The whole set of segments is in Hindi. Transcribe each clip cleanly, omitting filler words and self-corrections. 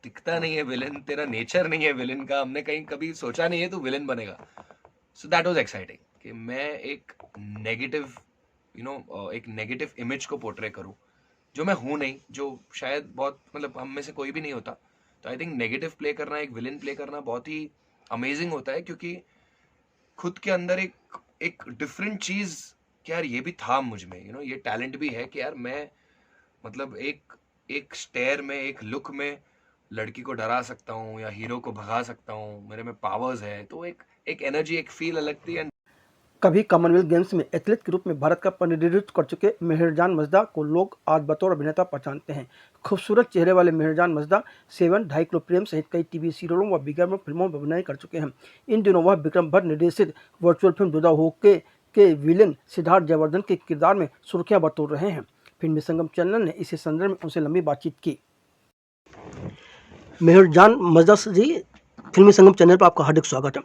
दिखता नहीं है विलन, तेरा नेचर नहीं है विलन का, हमने कहीं कभी सोचा नहीं है तू विलन बनेगा. सो दैट वाज एक्साइटिंग कि मैं एक नेगेटिव एक नेगेटिव इमेज को पोर्ट्रे करूं जो मैं हूं नहीं, जो शायद बहुत मतलब हम में से कोई भी नहीं होता. तो आई थिंक नेगेटिव प्ले करना, एक विलन प्ले करना बहुत ही अमेजिंग होता है, क्योंकि खुद के अंदर एक एक डिफरेंट चीज कि यार ये भी था मुझ में, ये टैलेंट भी है कि यार मैं मतलब एक एक स्टेयर में, एक लुक में लड़की को डरा सकता हूँ या हीरो को भगा सकता हूँ, मेरे में पावर्स है. तो एक एक एनर्जी, एक फील अलग थी. एंड कभी कॉमनवेल्थ गेम्स में एथलीट के रूप में भारत का प्रतिनिधित्व कर चुके मेहरजान मजदा को लोग आज बतौर अभिनेता पहचानते हैं. खूबसूरत चेहरे वाले मेहरजान मजदा 7, ढाई किलो प्रेम सहित कई टीवी सीरियलों व विज्ञापन फिल्मों में अभिनय कर चुके हैं. इन दिनों वह विक्रम भट्ट निर्देशित वर्चुअल फिल्म जुदा होके के विलेन सिद्धार्थ जयवर्धन के किरदार में सुर्खियां बटोर रहे हैं. फिल्मी संगम चैनल ने इसी संदर्भ में उनसे लंबी बातचीत की. मेहरजान मजदा जी, फिल्मी संगम चैनल पर आपका हार्दिक स्वागत है.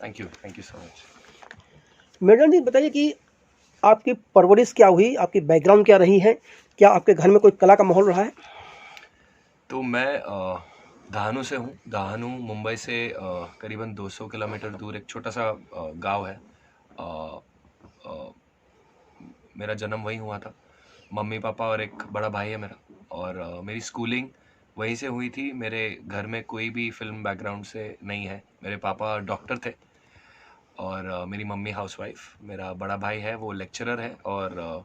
Thank you so much. Meherjan ji, बताइए कि आपकी परवरिश क्या हुई, आपकी बैकग्राउंड क्या रही है, क्या आपके घर में कोई कला का माहौल रहा है? तो मैं दहानू से हूँ. दहानू मुंबई से करीबन 200 किलोमीटर दूर एक छोटा सा गांव है. मेरा जन्म वहीं हुआ था. मम्मी पापा और एक बड़ा भाई है मेरा. और मेरी स्कूलिंग वहीं से हुई थी. मेरे घर में कोई भी फिल्म बैकग्राउंड से नहीं है. मेरे पापा डॉक्टर थे और मेरी मम्मी हाउसवाइफ. मेरा बड़ा भाई है, वो लेक्चरर है. और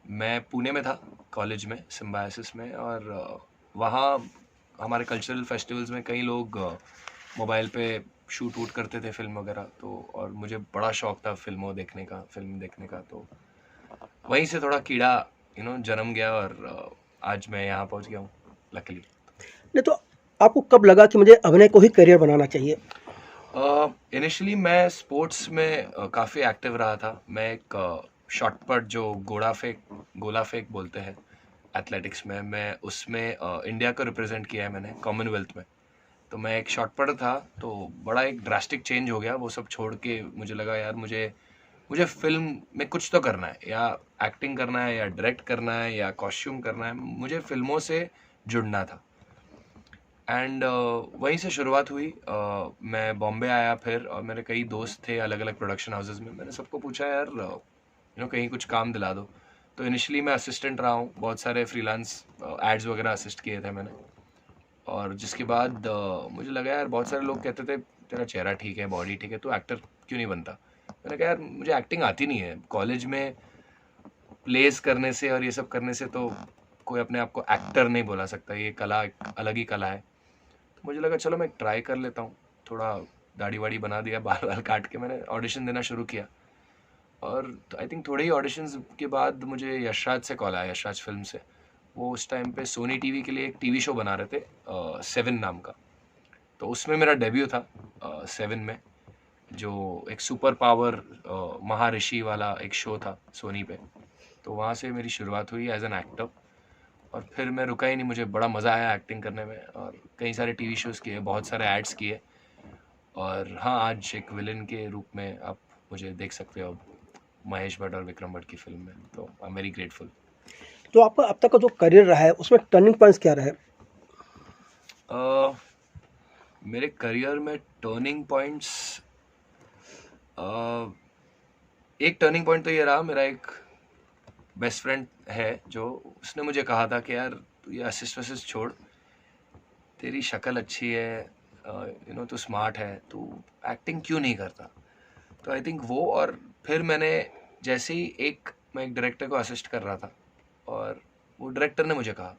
मैं पुणे में था कॉलेज में, सिम्बायोसिस में. और वहाँ हमारे कल्चरल फेस्टिवल्स में कई लोग मोबाइल पे शूट वूट करते थे फिल्म वगैरह. तो और मुझे बड़ा शौक था फिल्म देखने का. तो वहीं से थोड़ा कीड़ा जन्म गया और आज मैं यहाँ पहुँच गया हूँ लकीली. नहीं तो आपको कब लगा कि मुझे अभिनय को ही करियर बनाना चाहिए? इनिशियली मैं स्पोर्ट्स में काफ़ी एक्टिव रहा था. मैं एक शॉटपट जो गोला फेंक बोलते हैं एथलेटिक्स में, मैं उसमें इंडिया को रिप्रेजेंट किया है मैंने कॉमनवेल्थ में. तो मैं एक शॉटपटर था. तो बड़ा एक ड्रास्टिक चेंज हो गया वो सब छोड़ के. मुझे लगा यार मुझे फिल्म में कुछ तो करना है, या एक्टिंग करना है, या डायरेक्ट करना है, या कॉस्ट्यूम करना है. मुझे फिल्मों से जुड़ना था. एंड वहीं से शुरुआत हुई. मैं बॉम्बे आया फिर, और मेरे कई दोस्त थे अलग अलग प्रोडक्शन हाउसेस में. मैंने सबको पूछा यार कहीं कुछ काम दिला दो. तो इनिशियली मैं असिस्टेंट रहा हूँ. बहुत सारे फ्रीलांस एड्स वगैरह असिस्ट किए थे मैंने. और जिसके बाद मुझे लगा यार बहुत सारे लोग कहते थे तेरा चेहरा ठीक है, बॉडी ठीक है, तो एक्टर क्यों नहीं बनता. मैंने कहा यार मुझे एक्टिंग आती नहीं है. कॉलेज में प्लेस करने से और ये सब करने से तो कोई अपने आप को एक्टर नहीं बोला सकता. ये कला एक अलग ही कला है. तो मुझे लगा चलो मैं ट्राई कर लेता हूँ. थोड़ा दाढ़ी वाड़ी बना दिया, बाल वाल काट के मैंने ऑडिशन देना शुरू किया. और आई थिंक थोड़े ही ऑडिशंस के बाद मुझे यशराज से कॉल आया, यशराज फिल्म से. वो उस टाइम पे सोनी टीवी के लिए एक टीवी शो बना रहे थे 7 नाम का. तो उसमें मेरा डेब्यू था 7 में, जो एक सुपर पावर महाऋषि वाला एक शो था सोनी पे. तो वहाँ से मेरी शुरुआत हुई एज एन एक्टर. और फिर मैं रुका ही नहीं. मुझे बड़ा मज़ा आया एक्टिंग करने में, और कई सारे टीवी शोज़ किए, बहुत सारे एड्स किए. और हाँ, आज एक विलन के रूप में आप मुझे देख सकते हो महेश भट्ट और विक्रम भट्ट की फिल्म में. तो आई एम वेरी ग्रेटफुल. तो आपका अब तक का जो करियर रहा है उसमें टर्निंग पॉइंट्स क्या रहे? मेरे करियर में टर्निंग पॉइंट्स, एक टर्निंग पॉइंट तो ये रहा, मेरा एक बेस्ट फ्रेंड है जो उसने मुझे कहा था कि यार तू ये असिस्ट वसिस्ट छोड़, तेरी शक्ल अच्छी है, तू स्मार्ट है, तू एक्टिंग क्यों नहीं करता. तो आई थिंक वो, और फिर मैंने जैसे ही मैं एक डायरेक्टर को असिस्ट कर रहा था, और वो डायरेक्टर ने मुझे कहा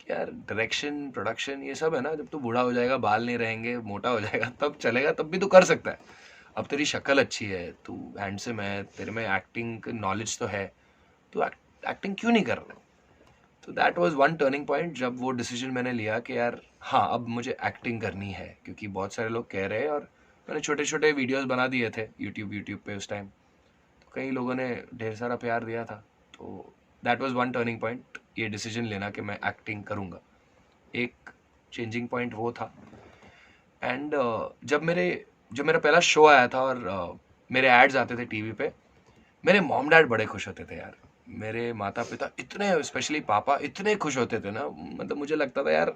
कि यार डायरेक्शन प्रोडक्शन ये सब है ना, जब तू बूढ़ा हो जाएगा, बाल नहीं रहेंगे, मोटा हो जाएगा, तब चलेगा, तब भी तू कर सकता है. अब तेरी शक्ल अच्छी है, तू हैंडसम है, तेरे में एक्टिंग नॉलेज तो है, तो एक्टिंग क्यों नहीं कर रहा. तो that was one turning point, जब वो डिसीजन मैंने लिया कि यार हाँ अब मुझे एक्टिंग करनी है, क्योंकि बहुत सारे लोग कह रहे हैं. और मैंने छोटे छोटे वीडियोस बना दिए थे यूट्यूब पे उस टाइम. तो कई लोगों ने ढेर सारा प्यार दिया था. तो that was one turning point, ये डिसीजन लेना कि मैं एक्टिंग करूँगा. एक चेंजिंग पॉइंट वो था. एंड जब मेरे जब मेरा पहला शो आया था और मेरे एड्स आते थे टीवी पे, मेरे मॉम डैड बड़े खुश होते थे यार। मेरे माता पिता इतने, स्पेशली पापा इतने खुश होते थे ना, मतलब मुझे लगता था यार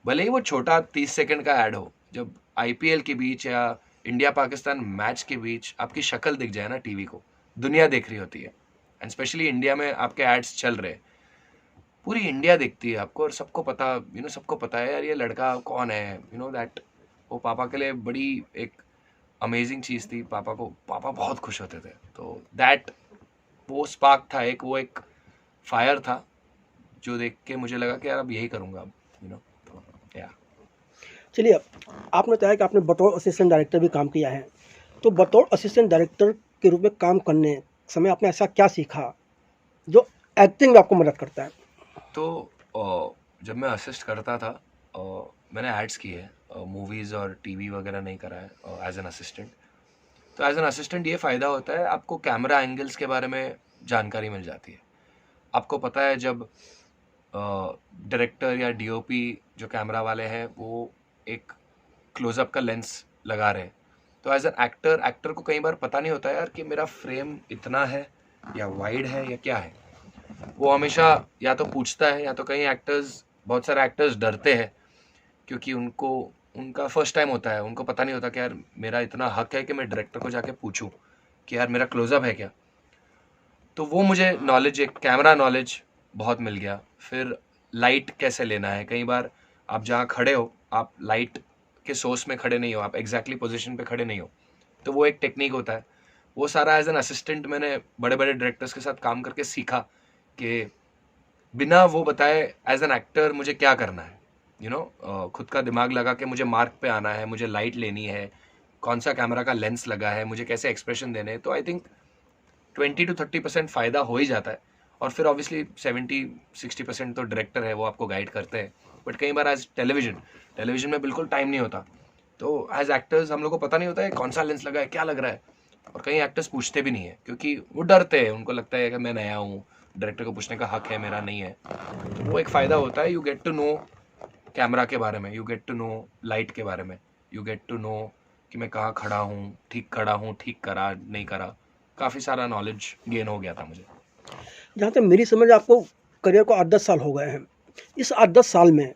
भले ही वो छोटा 30 सेकंड का ऐड हो, जब आईपीएल के बीच या इंडिया पाकिस्तान मैच के बीच आपकी शक्ल दिख जाए ना टीवी को, दुनिया देख रही होती है। एंड स्पेशली इंडिया में आपके एड्स चल रहे, पूरी इंडिया देखती है आपको और सबको पता, सबको पता है यार ये लड़का कौन है, दैट। वो पापा के लिए बड़ी एक अमेजिंग चीज़ थी। पापा बहुत खुश होते थे। तो दैट वो स्पार्क था, वो एक फायर था जो देख के मुझे लगा कि यार अब यही करूँगा अब, तो या। चलिए, आपने बताया कि आपने बतौर असिस्टेंट डायरेक्टर भी काम किया है, तो बतौर असिस्टेंट डायरेक्टर के रूप में काम करने समय आपने ऐसा क्या सीखा जो एक्टिंग में आपको मदद करता है? तो जब मैं असिस्ट करता था, मैंने एड्स किए हैं, मूवीज़ और टीवी वगैरह नहीं करा है एज एन असिस्टेंट। तो एज एन असिस्टेंट ये फ़ायदा होता है, आपको कैमरा एंगल्स के बारे में जानकारी मिल जाती है। आपको पता है जब डायरेक्टर या डीओपी जो कैमरा वाले हैं वो एक क्लोजअप का लेंस लगा रहे हैं, तो एज एन एक्टर को कई बार पता नहीं होता यार कि मेरा फ्रेम इतना है या वाइड है या क्या है। वो हमेशा या तो पूछता है, या तो कई एक्टर्स, बहुत सारे एक्टर्स डरते हैं क्योंकि उनका फर्स्ट टाइम होता है, उनको पता नहीं होता कि यार मेरा इतना हक है कि मैं डायरेक्टर को जाके पूछूं कि यार मेरा क्लोजअप है क्या। तो वो मुझे नॉलेज, एक कैमरा नॉलेज बहुत मिल गया। फिर लाइट कैसे लेना है, कई बार आप जहाँ खड़े हो आप लाइट के सोर्स में खड़े नहीं हो, आप एग्जैक्टली पोजीशन पे खड़े नहीं हो, तो वो एक टेक्निक होता है। वो सारा एज एन असिस्टेंट मैंने बड़े बड़े डायरेक्टर्स के साथ काम करके सीखा कि बिना वो बताए एज एन एक्टर मुझे क्या करना है। खुद का दिमाग लगा के मुझे मार्क पे आना है, मुझे लाइट लेनी है, कौन सा कैमरा का लेंस लगा है, मुझे कैसे एक्सप्रेशन देने हैं। तो आई थिंक 20 to 30% फ़ायदा हो ही जाता है। और फिर ऑब्वियसली 70-60% तो डायरेक्टर है, वो आपको गाइड करते हैं। बट कई बार एज टेलीविजन में बिल्कुल टाइम नहीं होता, तो एज एक्टर्स हम लोग को पता नहीं होता है कौन सा लेंस लगा है, क्या लग रहा है। और कई एक्टर्स पूछते भी नहीं है क्योंकि वो डरते हैं, उनको लगता है कि मैं नया हूँ, डायरेक्टर को पूछने का हक है, मेरा नहीं है। तो वो एक फ़ायदा होता है, you get to know camera के बारे में, you get to know light के बारे में, यू गेट टू नो कि मैं कहाँ खड़ा हूँ, ठीक करा नहीं करा। काफ़ी सारा नॉलेज गेन हो गया था मुझे। जहाँ तक मेरी समझ, आपको करियर को 8-10 साल हो गए हैं। इस 8-10 साल में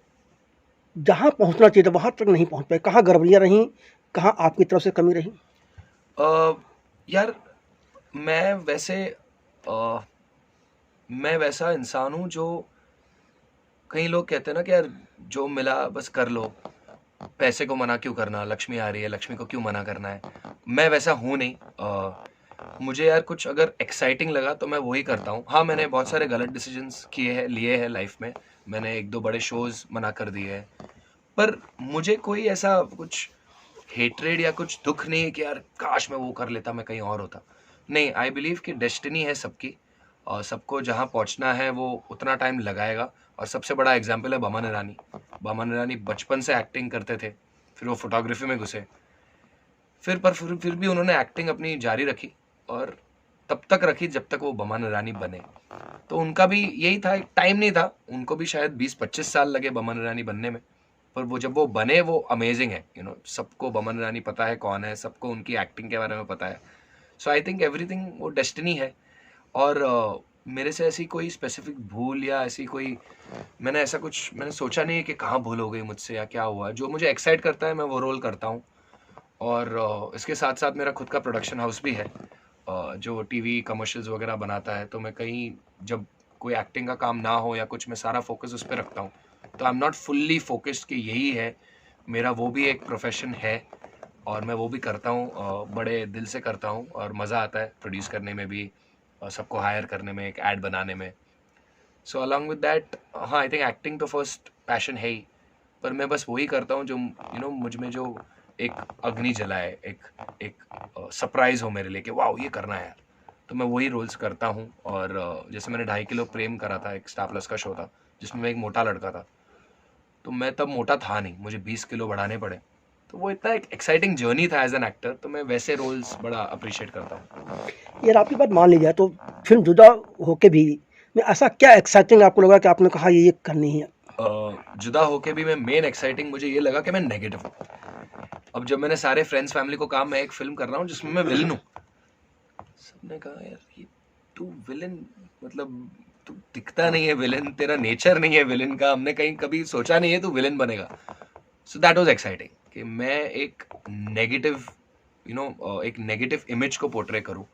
जहाँ पहुँचना चाहिए था वहाँ तक नहीं पहुँच पाए, कहाँ गड़बड़ियाँ रहीं, कहाँ आपकी तरफ से कमी रही? यार मैं वैसा इंसान हूँ जो, कई लोग कहते हैं ना कि यार जो मिला बस कर लो, पैसे को मना क्यों करना, लक्ष्मी आ रही है, लक्ष्मी को क्यों मना करना है। मैं वैसा हूँ नहीं। मुझे यार कुछ अगर एक्साइटिंग लगा तो मैं वही करता हूँ। हाँ, मैंने बहुत सारे गलत डिसीजंस लिए हैं लाइफ में, मैंने 1-2 बड़े शोज़ मना कर दिए हैं, पर मुझे कोई ऐसा कुछ हेट्रेड या कुछ दुख नहीं है कि यार काश मैं वो कर लेता, मैं कहीं और होता। नहीं, आई बिलीव कि डेस्टिनी है सबकी, और सबको जहाँ पहुँचना है वो उतना टाइम लगाएगा। और सबसे बड़ा एग्जाम्पल है बमन ईरानी बचपन से एक्टिंग करते थे, फिर वो फोटोग्राफी में घुसे, फिर भी उन्होंने एक्टिंग अपनी जारी रखी, और तब तक रखी जब तक वो बमन ईरानी बने। तो उनका भी यही था, एक टाइम नहीं था, उनको भी शायद 20-25 साल लगे बमन ईरानी बनने में, पर वो जब वो बने वो अमेजिंग है। सबको बमन ईरानी पता है कौन है, सबको उनकी एक्टिंग के बारे में पता है। सो आई थिंक एवरीथिंग वो डेस्टिनी है। और मेरे से ऐसी कोई स्पेसिफिक भूल या ऐसी कोई, मैंने सोचा नहीं है कि कहाँ भूल हो गई मुझसे या क्या हुआ। जो मुझे एक्साइट करता है मैं वो रोल करता हूँ। और इसके साथ साथ मेरा खुद का प्रोडक्शन हाउस भी है जो टीवी कमर्शियल्स वगैरह बनाता है। तो मैं कहीं जब कोई एक्टिंग का काम ना हो या कुछ, मैं सारा फोकस उस पर रखता हूँ। तो I am not fully focused कि यही है मेरा, वो भी एक प्रोफेशन है और मैं वो भी करता हूँ, बड़े दिल से करता हूँ और मज़ा आता है प्रोड्यूस करने में भी, सबको हायर करने में, एक ऐड बनाने में। सो अलॉन्ग विद दैट, हाँ, आई थिंक एक्टिंग तो फर्स्ट पैशन है ही, पर मैं बस वही करता हूँ जो मुझ में जो एक अग्नि जलाए, एक सरप्राइज़ हो मेरे लिए कि वाह ये करना है यार, तो मैं वही रोल्स करता हूँ। और जैसे मैंने 2.5 किलो प्रेम करा था, एक स्टार प्लस का शो था जिसमें मैं एक मोटा लड़का था, तो मैं तब मोटा था नहीं, मुझे 20 किलो बढ़ाने पड़े। तो वो इतना एक एक्साइटिंग जर्नी था एज एन एक्टर, तो मैं वैसे रोल्स बड़ा अप्रिशिएट करता हूँ। यार आपकी बात मान ली जाए तो फिल्म जुदा होके भी में ऐसा क्या एक्साइटिंग आपको लगा कि आपने कहा ये करनी है? जुदा होके भी मैं मेन एक्साइटिंग मुझे ये लगा कि मैं नेगेटिव हूँ। अब जब मैंने सारे फ्रेंड्स फैमिली को कहा मैं एक फिल्म कर रहा हूँ जिसमें मैं विलन हूँ, सबने कहा यार ये तू विलन, मतलब तू दिखता नहीं है विलन, तेरा नेचर नहीं है विलन का, हमने कहीं कभी सोचा नहीं है तू विलन बनेगा। सो दैट वाज एक्साइटिंग कि मैं एक नेगेटिव एक नेगेटिव इमेज को पोर्ट्रे करूँ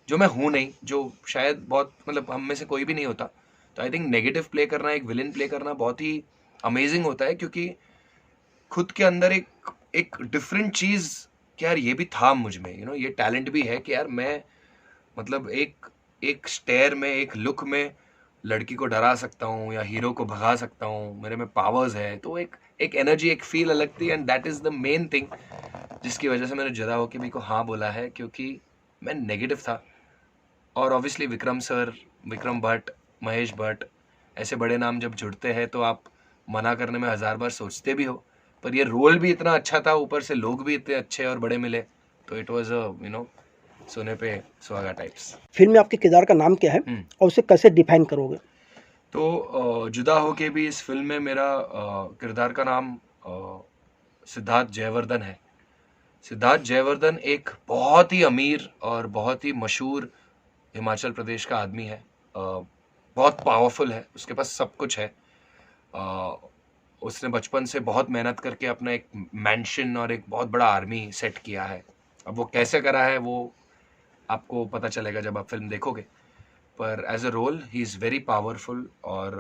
जो मैं हूँ नहीं, जो शायद बहुत मतलब हम में से कोई भी नहीं होता। तो आई थिंक नेगेटिव प्ले करना, एक विलन प्ले करना बहुत ही अमेजिंग होता है, क्योंकि खुद के अंदर एक एक डिफरेंट चीज़ कि यार ये भी था मुझ में, ये टैलेंट भी है कि यार मैं मतलब एक एक स्टेयर में, एक लुक में लड़की को डरा सकता हूँ या हीरो को भगा सकता हूँ, मेरे में पावर्स है। तो एक एक एनर्जी, एक फील अलग थी, and that is the main thing जिसकी वजह से मैंने जुदा होके भी को हाँ बोला है, क्योंकि मैं नेगेटिव था। और ऑब्वियसली विक्रम सर, विक्रम भट्ट, महेश भट्ट ऐसे बड़े नाम जब जुड़ते हैं तो आप मना करने में हज़ार बार सोचते भी हो, पर ये रोल भी इतना अच्छा था, ऊपर से लोग भी इतने अच्छे और बड़े मिले, तो इट वाज सोने पे सुहागा टाइप्स। फिल्म में आपके किरदार का नाम क्या है और उसे कैसे डिफाइन करोगे? तो जुदा होके भी इस फिल्म में मेरा किरदार का नाम सिद्धार्थ जयवर्धन है। सिद्धार्थ जयवर्धन एक बहुत ही अमीर और बहुत ही मशहूर हिमाचल प्रदेश का आदमी है। बहुत पावरफुल है, उसके पास सब कुछ है। उसने बचपन से बहुत मेहनत करके अपना एक मैंशन और एक बहुत बड़ा आर्मी सेट किया है। अब वो कैसे करा है वो आपको पता चलेगा जब आप फिल्म देखोगे, पर as a role he is very powerful. और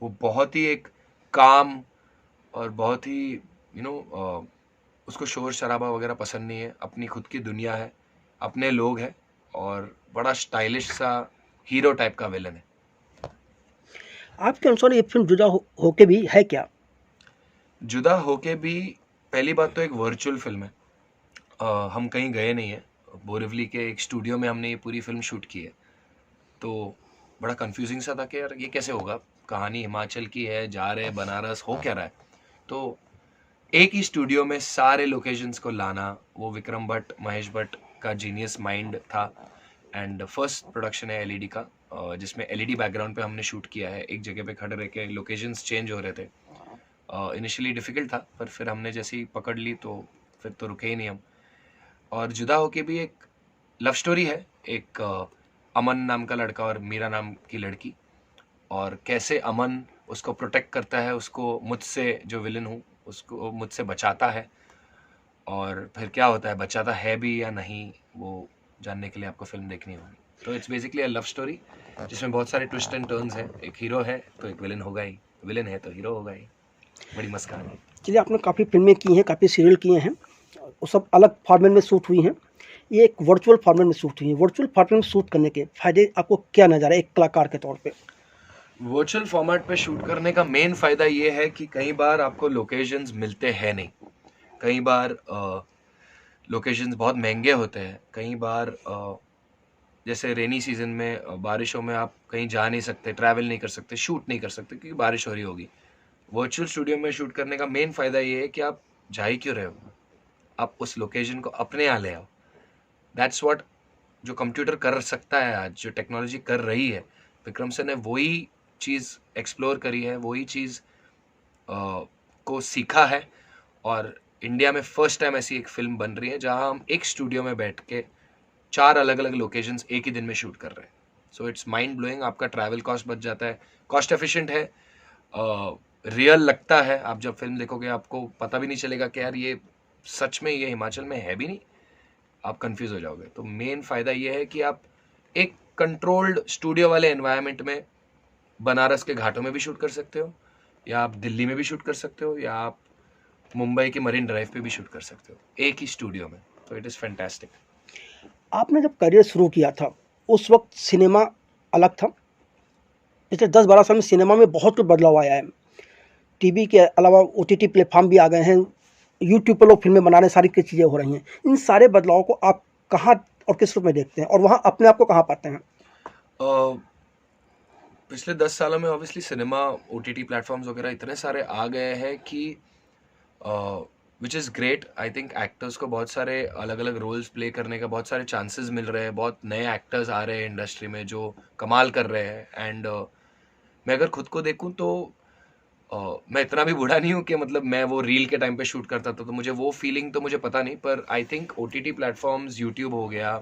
वो बहुत ही एक काम और बहुत ही उसको शोर शराबा वगैरह पसंद नहीं है, अपनी खुद की दुनिया है, अपने लोग हैं, और बड़ा स्टाइलिश सा हीरो टाइप का विलन है। आपके अनुसार ये फिल्म जुदा होके भी है क्या? जुदा होके भी पहली बात तो एक वर्चुअल फिल्म है। हम कहीं गए नहीं हैं, बोरिवली के एक स्टूडियो में हमने ये पूरी फिल्म शूट की है। तो बड़ा कंफ्यूजिंग सा था कि यार ये कैसे होगा, कहानी हिमाचल की है, जा रहे हैं बनारस, हो क्या रहा है। तो एक ही स्टूडियो में सारे लोकेशंस को लाना, वो विक्रम भट्ट, महेश भट्ट का जीनियस माइंड था। एंड फर्स्ट प्रोडक्शन है एलईडी का, जिसमें एलईडी बैकग्राउंड पे हमने शूट किया है। एक जगह पे खड़े रह के लोकेशंस चेंज हो रहे थे। इनिशियली डिफ़िकल्ट था, पर फिर हमने जैसी पकड़ ली तो फिर तो रुके ही नहीं हम। और जुदा होके भी एक लव स्टोरी है, एक अमन नाम का लड़का और मीरा नाम की लड़की, और कैसे अमन उसको प्रोटेक्ट करता है, उसको मुझसे, जो विलन हूँ, उसको मुझसे बचाता है, और फिर क्या होता है, बचाता है भी या नहीं, वो जानने के लिए आपको फिल्म देखनी होगी। तो it's basically a love story जिसमें बहुत सारे ट्विस्ट एंड टर्न्स हैं। एक हीरो है तो एक विलन होगा ही, विलन है तो हीरो होगा ही। बड़ी मस्त कहानी है। चलिए, आपने काफ़ी फिल्में की हैं, काफ़ी सीरियल किए हैं, वो सब अलग फॉर्मेट में शूट हुई हैं। ये एक वर्चुअल फॉर्मेट में शूट हुई है। वर्चुअल फॉर्मेट में शूट करने के फ़ायदे आपको क्या नज़र आए एक कलाकार के तौर पे? वर्चुअल फॉर्मेट पे शूट करने का मेन फ़ायदा ये है कि कई बार आपको लोकेशंस मिलते हैं नहीं, कई बार लोकेशंस बहुत महंगे होते हैं, कई बार जैसे रेनी सीजन में बारिशों में आप कहीं जा नहीं सकते, ट्रैवल नहीं कर सकते, शूट नहीं कर सकते क्योंकि बारिश हो रही होगी। वर्चुअल स्टूडियो में शूट करने का मेन फ़ायदा ये है कि आप जा ही क्यों रहे हो, आप उस लोकेशन को अपने यहाँ ले आओ। दैट्स व्हाट जो कंप्यूटर कर सकता है आज, जो टेक्नोलॉजी कर रही है, विक्रम सर ने वही चीज़ एक्सप्लोर करी है, वही चीज़ को सीखा है। और इंडिया में फर्स्ट टाइम ऐसी एक फिल्म बन रही है जहाँ हम एक स्टूडियो में बैठ के 4 अलग अलग लोकेशंस एक ही दिन में शूट कर रहे हैं। So it's mind blowing. आपका ट्रैवल कॉस्ट बच जाता है, कॉस्ट एफिशिएंट है, रियल लगता है। आप जब फिल्म देखोगे आपको पता भी नहीं चलेगा कि यार ये सच में ये हिमाचल में है भी नहीं, आप कंफ्यूज हो जाओगे। तो मेन फ़ायदा ये है कि आप एक कंट्रोल्ड स्टूडियो वाले एनवायरनमेंट में बनारस के घाटों में भी शूट कर सकते हो, या आप दिल्ली में भी शूट कर सकते हो, या आप मुंबई के मरीन ड्राइव पे भी शूट कर सकते हो, एक ही स्टूडियो में। तो इट इज़ फैंटास्टिक। आपने जब करियर शुरू किया था, उस वक्त सिनेमा अलग था। पिछले 10-12 साल में सिनेमा में बहुत कुछ बदलाव आया है। टीवी के अलावा ओटीटी प्लेटफॉर्म भी आ गए हैं, यूट्यूब पर लोग फिल्में बना रहे हैं, सारी चीज़ें हो रही हैं। इन सारे बदलावों को आप कहाँ और किस रूप में देखते हैं और वहाँ अपने आप को कहाँ पाते हैं? पिछले 10 सालों में ऑब्वियसली सिनेमा, ओटीटी प्लेटफॉर्म्स वगैरह इतने सारे आ गए हैं कि which is great. I think actors को बहुत सारे अलग अलग रोल्स प्ले करने का बहुत सारे चांसेस मिल रहे हैं, बहुत नए एक्टर्स आ रहे हैं इंडस्ट्री में जो कमाल कर रहे हैं। एंड मैं अगर खुद को देखूं तो मैं इतना भी बूढ़ा नहीं हूँ कि मतलब मैं वो रील के टाइम पे शूट करता था, तो मुझे वो फीलिंग तो मुझे पता नहीं, पर I think OTT platforms, YouTube हो गया,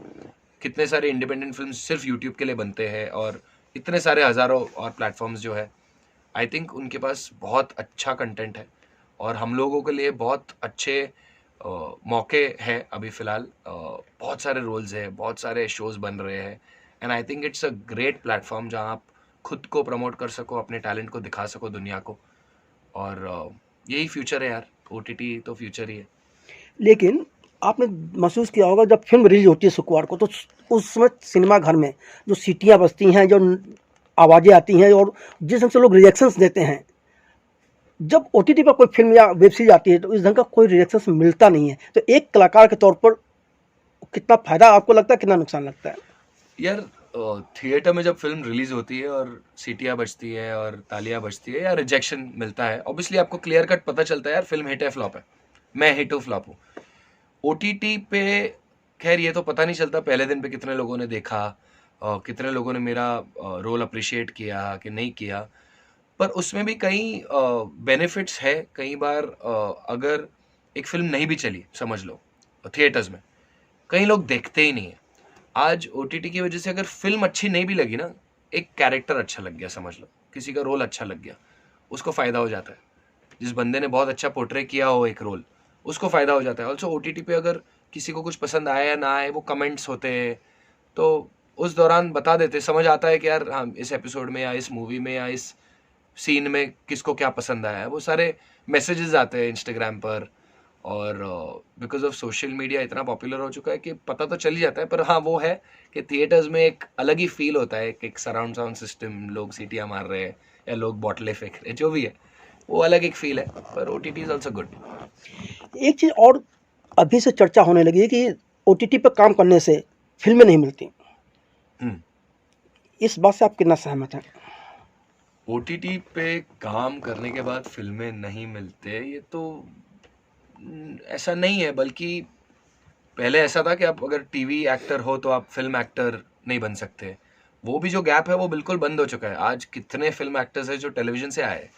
कितने सारे इंडिपेंडेंट फिल्म सिर्फ यूट्यूब के लिए बनते हैं, और इतने सारे हज़ारों और प्लेटफॉर्म्स जो है, आई थिंक उनके पास बहुत अच्छा कंटेंट है, और हम लोगों के लिए बहुत अच्छे मौके हैं अभी फ़िलहाल। बहुत सारे रोल्स हैं, बहुत सारे शोज़ बन रहे हैं, and I think it's a great platform जहाँ आप खुद को प्रमोट कर सको, अपने टैलेंट को दिखा सको दुनिया को, और यही फ्यूचर है यार। OTT तो फ्यूचर ही है। लेकिन आपने महसूस किया होगा जब फिल्म रिलीज होती है शुक्रवार को, तो उस समय सिनेमा घर में जो सीटियां बजती हैं, जो आवाज़ें आती हैं और जिस ढंग से लोग रिएक्शंस देते हैं, जब OTT पर कोई फिल्म या वेब सीरीज आती है तो इस ढंग का कोई रिएक्शंस मिलता नहीं है। तो एक कलाकार के तौर पर कितना फ़ायदा आपको लगता है, कितना नुकसान लगता है? यार थिएटर में जब फिल्म रिलीज होती है और सीटियाँ बजती है और तालियां बजती है या रिजेक्शन मिलता है, ऑब्वियसली आपको क्लियर कट पता चलता है यार फिल्म हिट है फ्लॉप है, मैं हिट हूँ फ्लॉप हूँ। OTT पे खैर ये तो पता नहीं चलता पहले दिन पे कितने लोगों ने देखा, कितने लोगों ने मेरा रोल अप्रिशिएट किया कि नहीं किया, पर उसमें भी कई बेनिफिट्स है। कई बार अगर एक फिल्म नहीं भी चली, समझ लो थिएटर्स में, कई लोग देखते ही नहीं है। आज OTT की वजह से अगर फिल्म अच्छी नहीं भी लगी ना, एक कैरेक्टर अच्छा लग गया, समझ लो किसी का रोल अच्छा लग गया, उसको फ़ायदा हो जाता है। जिस बंदे ने बहुत अच्छा पोर्ट्रे किया हो एक रोल, उसको फ़ायदा हो जाता है। ऑल्सो OTT पे अगर किसी को कुछ पसंद आया या ना आए, वो कमेंट्स होते हैं, तो उस दौरान बता देते, समझ आता है कि यार हाँ, इस एपिसोड में या इस मूवी में या इस सीन में किसको क्या पसंद आया है। वो सारे मैसेजेस आते हैं इंस्टाग्राम पर, और बिकॉज ऑफ सोशल मीडिया इतना पॉपुलर हो चुका है कि पता तो चल ही जाता है। पर हाँ, वो है कि थिएटर्स में एक अलग ही फील होता है, एक सराउंड साउंड सिस्टम, लोग सीटियाँ मार रहे हैं या लोग बॉटलें फेंक रहे हैं, जो भी है, वो अलग एक फील है। पर OTT इज ऑल्सो गुड। एक चीज़ और अभी से चर्चा होने लगी है कि OTT पर काम करने से फिल्में नहीं मिलती। इस बात से आप कितना सहमत हैं? OTT पे काम करने के बाद फिल्में नहीं मिलते, ये तो ऐसा नहीं है, बल्कि पहले ऐसा था कि आप अगर टीवी एक्टर हो तो आप फिल्म एक्टर नहीं बन सकते। वो भी जो गैप है वो बिल्कुल बंद हो चुका है। आज कितने फिल्म एक्टर्स हैं जो टेलीविजन से आए।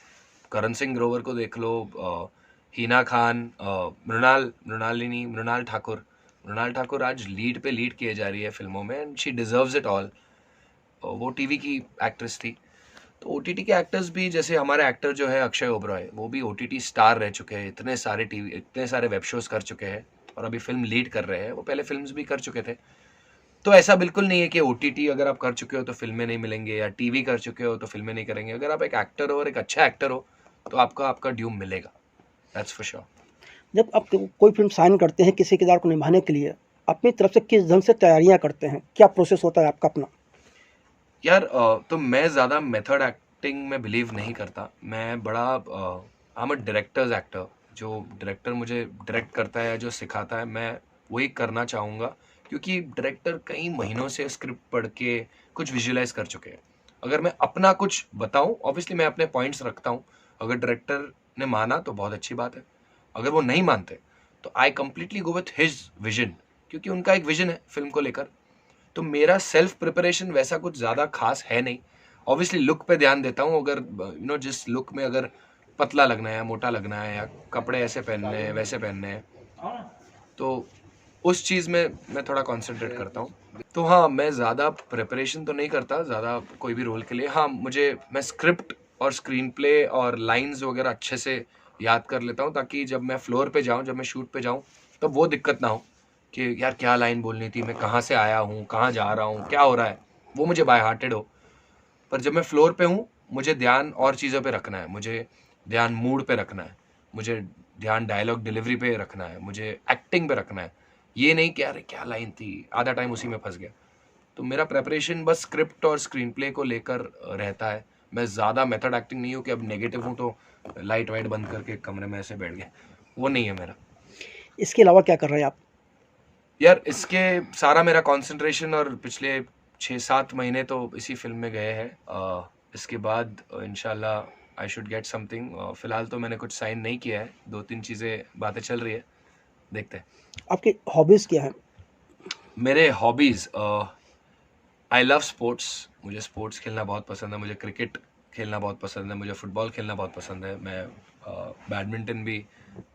करण सिंह ग्रोवर को देख लो, हीना खान, मृणाल ठाकुर आज लीड पे लीड किए जा रही है फिल्मों में, and she deserves it all. वो टीवी की एक्ट्रेस थी। तो OTT के एक्टर्स भी, जैसे हमारे एक्टर जो है अक्षय ओबरॉय, वो भी OTT स्टार रह चुके हैं, इतने सारे वेब शोज कर चुके हैं, और अभी फिल्म लीड कर रहे हैं। वो पहले फिल्म्स भी कर चुके थे। तो ऐसा बिल्कुल नहीं है कि OTT अगर आप कर चुके हो तो फिल्में नहीं मिलेंगे, या टीवी कर चुके हो तो फिल्में नहीं करेंगे। अगर आप एक एक्टर हो और एक अच्छा एक्टर हो तो आपका ड्यू मिलेगा, दैट्स फॉर श्योर। जब आप कोई फिल्म साइन करते हैं किसी किरदार को निभाने के लिए, अपनी तरफ से किस ढंग से तैयारियां करते हैं, क्या प्रोसेस होता है आपका अपना? यार तो मैं ज़्यादा मेथड एक्टिंग में बिलीव नहीं करता। मैं बड़ा I am a directors actor. जो डायरेक्टर मुझे डायरेक्ट करता है या जो सिखाता है, मैं वही करना चाहूँगा, क्योंकि डायरेक्टर कई महीनों से स्क्रिप्ट पढ़ के कुछ विजुअलाइज कर चुके हैं। अगर मैं अपना कुछ बताऊँ, ऑब्वियसली मैं अपने पॉइंट्स रखता हूँ। अगर डायरेक्टर ने माना तो बहुत अच्छी बात है, अगर वो नहीं मानते तो I completely go with his vision, क्योंकि उनका एक विजन है फिल्म को लेकर। तो मेरा सेल्फ प्रिपरेशन वैसा कुछ ज़्यादा खास है नहीं। ऑब्वियसली लुक पे ध्यान देता हूँ। अगर जिस लुक में अगर पतला लगना है, मोटा लगना है, या कपड़े ऐसे पहनने हैं वैसे पहनने हैं, तो उस चीज़ में मैं थोड़ा कॉन्सेंट्रेट करता हूँ। तो हाँ, मैं ज़्यादा प्रिपरेशन तो नहीं करता ज़्यादा कोई भी रोल के लिए। हाँ, मैं स्क्रिप्ट और स्क्रीन प्ले और लाइंस वगैरह अच्छे से याद कर लेता हूँ, ताकि जब मैं फ्लोर पे जाऊँ, जब मैं शूट पे जाऊँ, तब वो दिक्कत ना हो कि यार क्या लाइन बोलनी थी, मैं कहाँ से आया हूँ, कहाँ जा रहा हूँ, क्या हो रहा है, वो मुझे बाय हार्टेड हो। पर जब मैं फ्लोर पे हूँ, मुझे ध्यान और चीज़ों पे रखना है, मुझे ध्यान मूड पे रखना है, मुझे ध्यान डायलॉग डिलीवरी पे रखना है, मुझे एक्टिंग पे रखना है। ये नहीं कि अरे क्या लाइन थी, आधा टाइम उसी में फंस गया। तो मेरा प्रेपरेशन बस स्क्रिप्ट और स्क्रीन प्ले को लेकर रहता है। मैं ज़्यादा मेथड एक्टिंग नहीं हूँ कि अब नेगेटिव हूँ तो लाइट वाइट बंद करके कमरे में ऐसे बैठ गए, वो नहीं है मेरा। इसके अलावा क्या कर रहे हैं आप? यार इसके सारा मेरा कंसंट्रेशन और पिछले 6-7 महीने तो इसी फिल्म में गए हैं। इसके बाद इंशाल्लाह आई शुड गेट समथिंग। फ़िलहाल तो मैंने कुछ साइन नहीं किया है, 2-3 चीज़ें बातें चल रही है, देखते हैं। आपकी हॉबीज़ क्या है? मेरे हॉबीज़, आई लव स्पोर्ट्स। मुझे स्पोर्ट्स खेलना बहुत पसंद है। मुझे क्रिकेट खेलना बहुत पसंद है, मुझे फुटबॉल खेलना बहुत पसंद है, मैं बैडमिंटन भी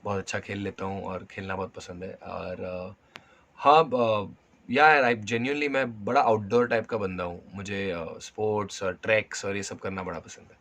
बहुत अच्छा खेल लेता हूँ और खेलना बहुत पसंद है। और हाँ, यार आई जेन्युइनली मैं बड़ा आउटडोर टाइप का बंदा हूँ, मुझे स्पोर्ट्स और ट्रैक्स और ये सब करना बड़ा पसंद है।